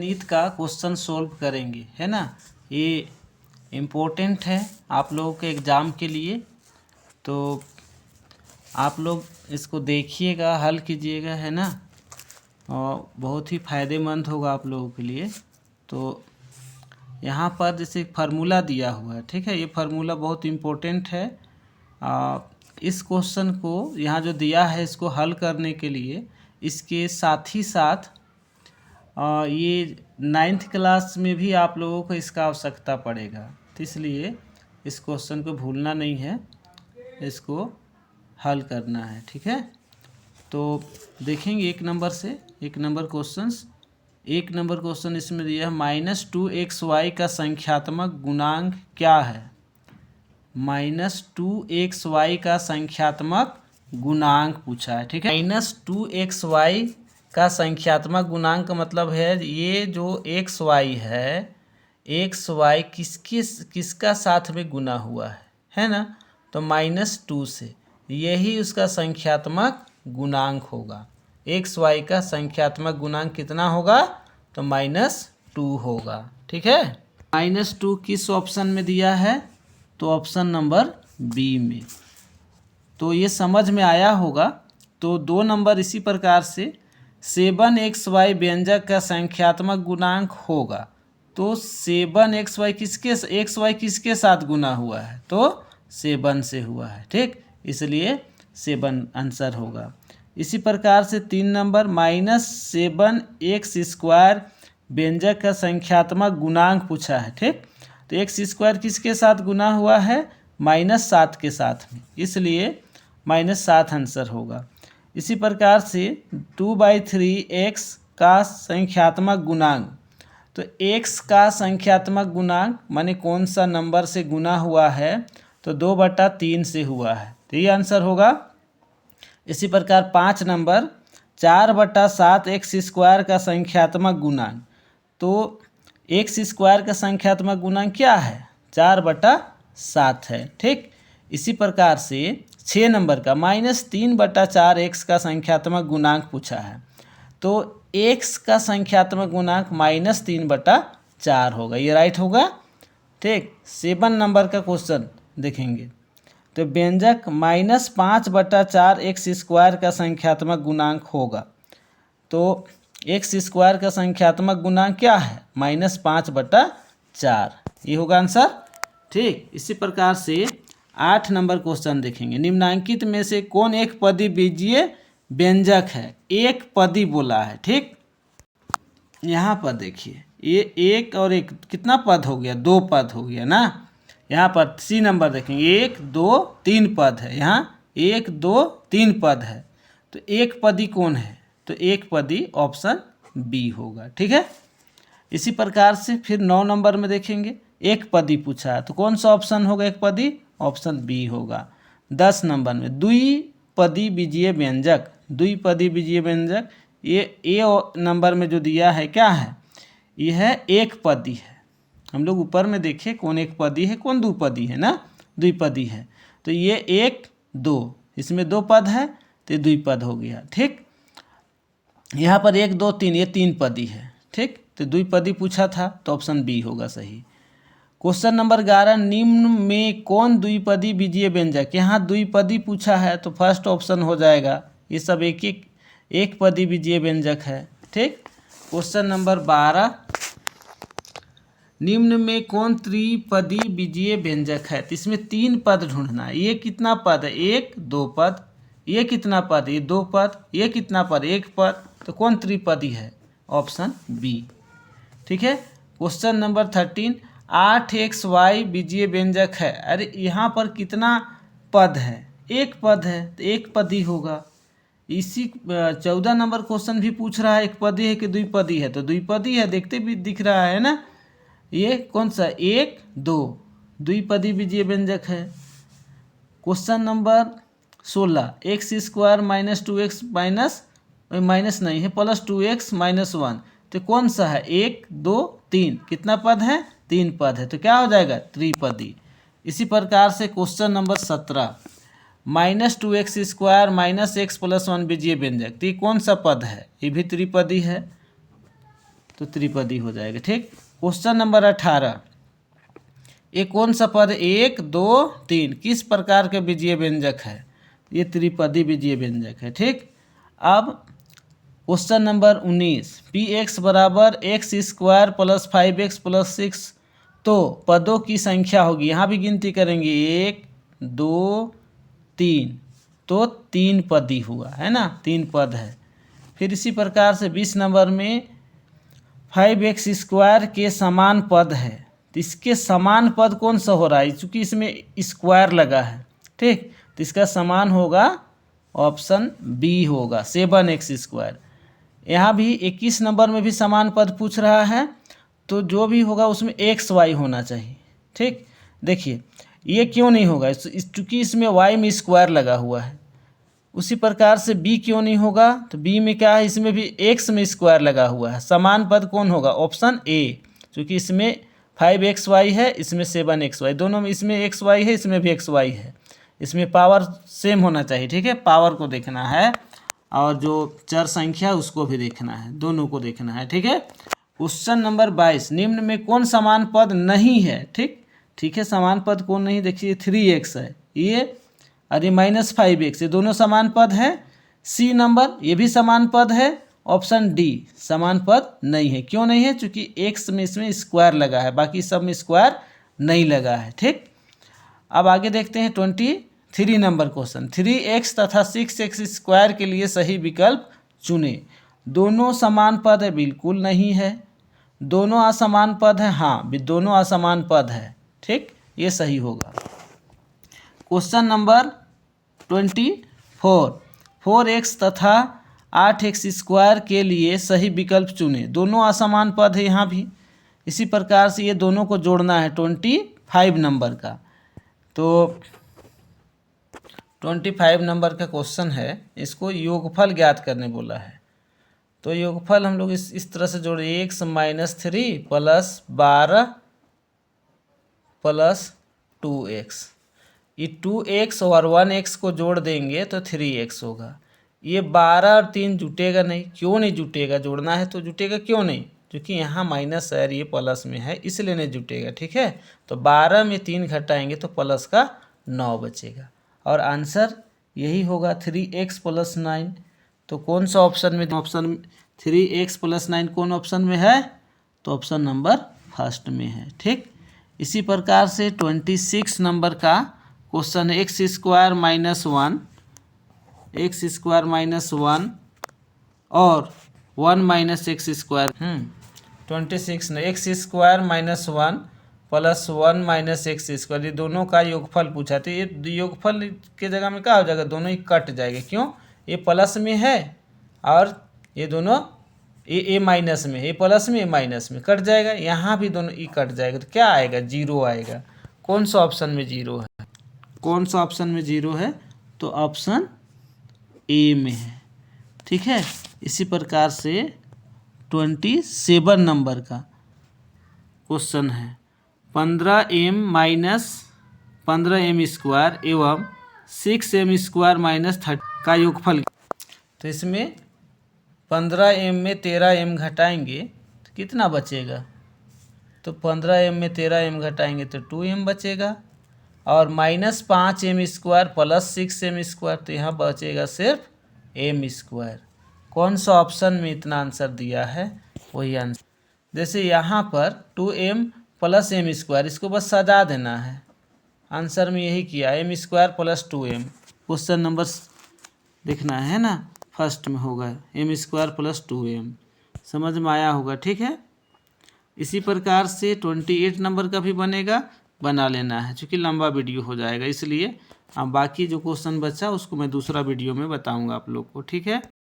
गणित का question solve करेंगे, है ना। ये इम्पोर्टेंट है आप लोगों के एग्ज़ाम के लिए, तो आप लोग इसको देखिएगा, हल कीजिएगा, है ना। और बहुत ही फ़ायदेमंद होगा आप लोगों के लिए। तो यहाँ पर जैसे फार्मूला दिया हुआ है, ठीक है, ये फार्मूला बहुत इम्पोर्टेंट है। इस क्वेश्चन को यहाँ जो दिया है इसको हल करने के लिए इसके साथ ही साथ ये 9th क्लास में भी आप लोगों को इसका आवश्यकता पड़ेगा, तो इसलिए इस क्वेश्चन को भूलना नहीं है, इसको हल करना है, ठीक है। तो देखेंगे एक नंबर क्वेश्चन इसमें दिया है -2xy का संख्यात्मक गुणांक क्या है। -2xy का संख्यात्मक गुणांक पूछा है, ठीक है। -2xy का संख्यात्मक गुणांक का मतलब है ये जो xy है, xy किसका साथ में गुना हुआ है ना, तो -2 से, यही उसका संख्यात्मक गुणांक होगा। xy का संख्यात्मक गुणांक कितना होगा, तो -2 होगा, ठीक है। -2 किस ऑप्शन में दिया है, तो ऑप्शन नंबर बी में। तो ये समझ में आया होगा। तो 2 नंबर इसी प्रकार से 7xy व्यंजक का संख्यात्मक गुणांक होगा। तो 7xy किसके साथ गुना हुआ है, तो 7 से हुआ है, ठीक, इसलिए 7 आंसर होगा। इसी प्रकार से 3 नंबर -7x² व्यंजक का संख्यात्मक गुणांक पूछा है, ठीक। तो x² किसके साथ गुना हुआ है, -7 के साथ में, इसलिए -7 आंसर होगा। इसी प्रकार से 2/3x का संख्यात्मक गुणांक, तो x का संख्यात्मक गुणांक माने कौन सा नंबर से गुना हुआ है, तो 2/3 से हुआ है, तो ये आंसर होगा। इसी प्रकार 5 नंबर 4/7x² का संख्यात्मक गुणांक, तो x² का संख्यात्मक गुणांक क्या है, 4/7 है, ठीक। इसी प्रकार से 6 नंबर का -3/4x का संख्यात्मक गुणांक पूछा है, तो x का संख्यात्मक गुणांक -3/4 होगा, ये राइट होगा, ठीक। 7 नंबर का क्वेश्चन देखेंगे, तो व्यंजक -5/4x² का संख्यात्मक गुणांक होगा। तो x² का संख्यात्मक गुणांक क्या है, -5/4, ये होगा आंसर, ठीक। इसी प्रकार से 8 नंबर क्वेश्चन देखेंगे, निम्नांकित में से कौन एक पदी बीजीय व्यंजक है। एक पदी बोला है, ठीक। यहाँ पर देखिए, ये एक और एक कितना पद हो गया, 2 पद हो गया ना। यहाँ पर सी नंबर देखेंगे, 1 2 3 पद है, यहाँ 1 2 3 पद है, तो एक पदी कौन है, तो एक पदी ऑप्शन बी होगा, ठीक है। इसी प्रकार से फिर 9 नंबर में देखेंगे, एक पदी पूछा है, तो कौन सा ऑप्शन होगा एक पदी, ऑप्शन बी होगा। 10 नंबर में द्विपदी बीजीय व्यंजक, ये ए नंबर में जो दिया है क्या है, यह है एक पदी है। हम लोग ऊपर में देखें कौन एक पदी है कौन द्विपदी है ना, द्विपदी है, तो ये 1 2, इसमें 2 पद है, तो द्विपद हो गया, ठीक। यहाँ पर 1 2 3, ये 3 पदी है, ठीक, तो द्विपदी पूछा था, तो ऑप्शन बी होगा सही। क्वेश्चन नंबर 11, निम्न में कौन द्विपदी बीजीय व्यंजक, यहाँ द्विपदी पूछा है, तो फर्स्ट ऑप्शन हो जाएगा, ये सब एक पदी बीजीय व्यंजक है, ठीक। क्वेश्चन नंबर 12, निम्न में कौन त्रिपदी बीजीय व्यंजक है, तो इसमें 3 पद ढूंढना है। ये कितना पद है, 1 2 पद, ये कितना पद, ये 2 पद, ये कितना पद, 1 पद, तो कौन त्रिपदी है, ऑप्शन बी, ठीक है। क्वेश्चन नंबर 13, 8xy बीजीय व्यंजक है। अरे यहाँ पर कितना पद है, 1 पद है, तो 1 पदी होगा। इसी 14 नंबर क्वेश्चन भी पूछ रहा है एक पदी है कि द्विपदी है, तो द्विपदी है, देखते भी दिख रहा है ना, ये कौन सा 1 2 द्विपदी बीजीय व्यंजक है। Question number 16, x² -2x minus नहीं है, +2x - 1, तो कौन सा है, 1 2 3, कितना पद है, 3 पद है, तो क्या हो जाएगा, त्रिपदी। इसी प्रकार से क्वेश्चन नंबर 17, -2x² - x + 1 बीजीय व्यंजक, तो ये कौन सा पद है, ये भी त्रिपदी है, तो त्रिपदी हो जाएगा। ठीक, क्वेश्चन नंबर 18, ये कौन सा पद 1 2 3 किस प्रकार के बीजीय व्यंजक है? ये त्रिपदी बीजीय व्यंजक है। ठीक, अब क्वेश्चन नंबर 19, पी एक्स बराबर x square plus 5x plus 6 तो पदों की संख्या होगी। यहाँ भी गिनती करेंगे 1 2 3, तो 3 पद ही हुआ है ना, 3 पद है। फिर इसी प्रकार से 20 नंबर में 5x स्क्वायर के समान पद है, तो इसके समान पद कौन सा हो रहा है? चूँकि इसमें स्क्वायर लगा है। ठीक, तो इसका समान होगा ऑप्शन बी होगा 7x स्क्वायर। यहाँ भी 21 नंबर में भी समान पद पूछ रहा है, तो जो भी होगा उसमें एक्स वाई होना चाहिए। ठीक, देखिए ये क्यों नहीं होगा? चूँकि इसमें y में स्क्वायर लगा हुआ है। उसी प्रकार से b क्यों नहीं होगा? तो b में क्या है? इसमें भी x में स्क्वायर लगा हुआ है। समान पद कौन होगा? ऑप्शन ए, क्योंकि इसमें 5xy है, इसमें 7xy, दोनों में इसमें xy है, इसमें भी xy है। इसमें पावर सेम होना चाहिए। ठीक है, पावर को देखना है और जो चर संख्या उसको भी देखना है, दोनों को देखना है। ठीक है, क्वेश्चन नंबर 22, निम्न में कौन समान पद नहीं है? ठीक है, समान पद कौन नहीं? देखिए 3x है ये, अरे -5x, ये दोनों समान पद है। सी नंबर, ये भी समान पद है। ऑप्शन डी समान पद नहीं है। क्यों नहीं है? क्योंकि x में इसमें स्क्वायर लगा है, बाकी सब में स्क्वायर नहीं लगा है। ठीक, अब आगे देखते हैं 23 नंबर क्वेश्चन, 3x तथा 6x स्क्वायर के लिए सही विकल्प चुने। दोनों समान पद है? बिल्कुल नहीं है। दोनों असमान पद है? हाँ, दोनों असमान पद है। ठीक, ये सही होगा। क्वेश्चन नंबर 24, 4x तथा 8x स्क्वायर के लिए सही विकल्प चुने। दोनों असमान पद है यहाँ भी। इसी प्रकार से ये दोनों को जोड़ना है 25 नंबर का। तो 25 नंबर का क्वेश्चन है, इसको योगफल ज्ञात करने बोला है। तो योगफल हम लोग इस तरह से जोड़े, x - 3 प्लस 12 प्लस 2x। ये 2x और 1x को जोड़ देंगे तो 3x होगा। ये 12 और 3 जुटेगा नहीं। क्यों नहीं जुटेगा? जोड़ना है तो जुटेगा, क्यों नहीं? क्योंकि यहाँ माइनस है और ये प्लस में है, इसलिए नहीं जुटेगा। ठीक है, तो 12 में 3 घटाएंगे तो प्लस का 9 बचेगा और आंसर यही होगा 3x प्लस 9। तो कौन सा ऑप्शन में? ऑप्शन 3x प्लस 9 कौन ऑप्शन में है? तो ऑप्शन नंबर फर्स्ट में है। ठीक, इसी प्रकार से 26 नंबर का क्वेश्चन है, x स्क्वायर - 1 x स्क्वायर -1 और 1 - x स्क्वायर। 26 ने x square -1 plus 1 - x square, ये दोनों का योगफल पूछा। तो ये योगफल के जगह में क्या हो जाएगा? दोनों ही कट जाएगा। क्यों? ये प्लस में है और ये दोनों ए माइनस में, ये प्लस में, ए माइनस में, कट जाएगा। यहाँ भी दोनों ई कट जाएगा, तो क्या आएगा? 0 आएगा। कौन सा ऑप्शन में 0 है? कौन सा ऑप्शन में 0 है? तो ऑप्शन ए में है। ठीक है, इसी प्रकार से 27 नंबर का क्वेश्चन है, 15m - 15m स्क्वायर एवं 6m स्क्वायर -30 का योगफल। तो इसमें 15m में 13m घटाएंगे तो कितना बचेगा? तो 15m में 13m घटाएंगे तो 2m बचेगा और -5m square plus 6m square, तो यहाँ बचेगा सिर्फ m स्क्वायर। कौन सा ऑप्शन में इतना आंसर दिया है? वही आंसर। जैसे यहाँ पर 2m प्लस m स्क्वायर, इसको बस सजा देना है। आंसर में यही किया, m square plus 2m। Question number देखना है ना, फर्स्ट में होगा m स्क्वायर प्लस 2m। समझ में आया होगा। ठीक है, इसी प्रकार से 28 नंबर का भी बनेगा, बना लेना है, क्योंकि लंबा वीडियो हो जाएगा इसलिए। अब बाकी जो क्वेश्चन बचा उसको मैं दूसरा वीडियो में बताऊंगा आप लोग को। ठीक है।